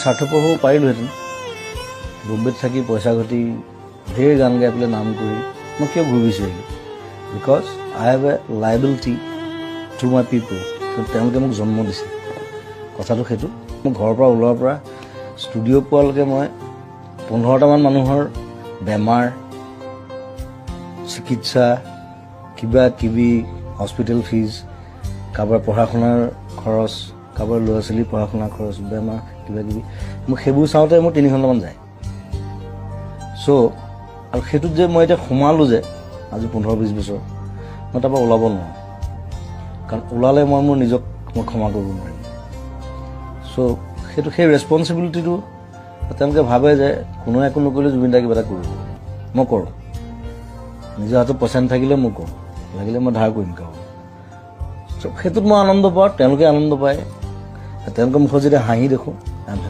স্বাৰ্থপৰ হ'ব পাৰিলোহেঁতেন বম্বেত থাকি পইচা ঘটি ঢেৰ গান গাই পেলাই নাম কৰি মই কিয় ঘূৰি বিচাৰিলোঁ because I have a liability to my পিপল তেওঁলোকে মোক জন্ম দিছে কথাটো সেইটো মোৰ ঘৰৰ পৰা ওলোৱাৰ পৰা ষ্টুডিঅ' পোৱালৈকে মই 15টামান মানুহৰ বেমাৰ চিকিৎসা কিবা কিবি হস্পিটেল ফিজ কাৰোবাৰ পঢ়া শুনাৰ খৰচ কাৰোবাৰ ল'ৰা ছোৱালীৰ পঢ়া শুনাৰ খৰচ বেমাৰ কিবা কিবি মোক সেইবোৰ চাওঁতে মোৰ 3 ঘণ্টামান যায় চ' আৰু সেইটোত যে মই এতিয়া সোমালোঁ যে আজি 15-20 বছৰ মই তাৰপৰা ওলাব নোৱাৰোঁ কাৰণ ওলালে মই মোৰ নিজক মই ক্ষমা কৰিব নোৱাৰিম চ' সেই ৰেছপনচিবিলিটিটো তেওঁলোকে ভাবে যে কোনোৱে একো নকৰিলে জুবিন দাই কিবা এটা কৰিব মই কৰোঁ নিজৰ হাতত পইচা নাথাকিলে মই কৰোঁ লাগিলে মই ধাৰ কৰিম কাৰোঁ চ' সেইটোত মই আনন্দ পাওঁ তেওঁলোকে আনন্দ পায় তেওঁলোকৰ মুখত যেতিয়া হাঁহি দেখোঁ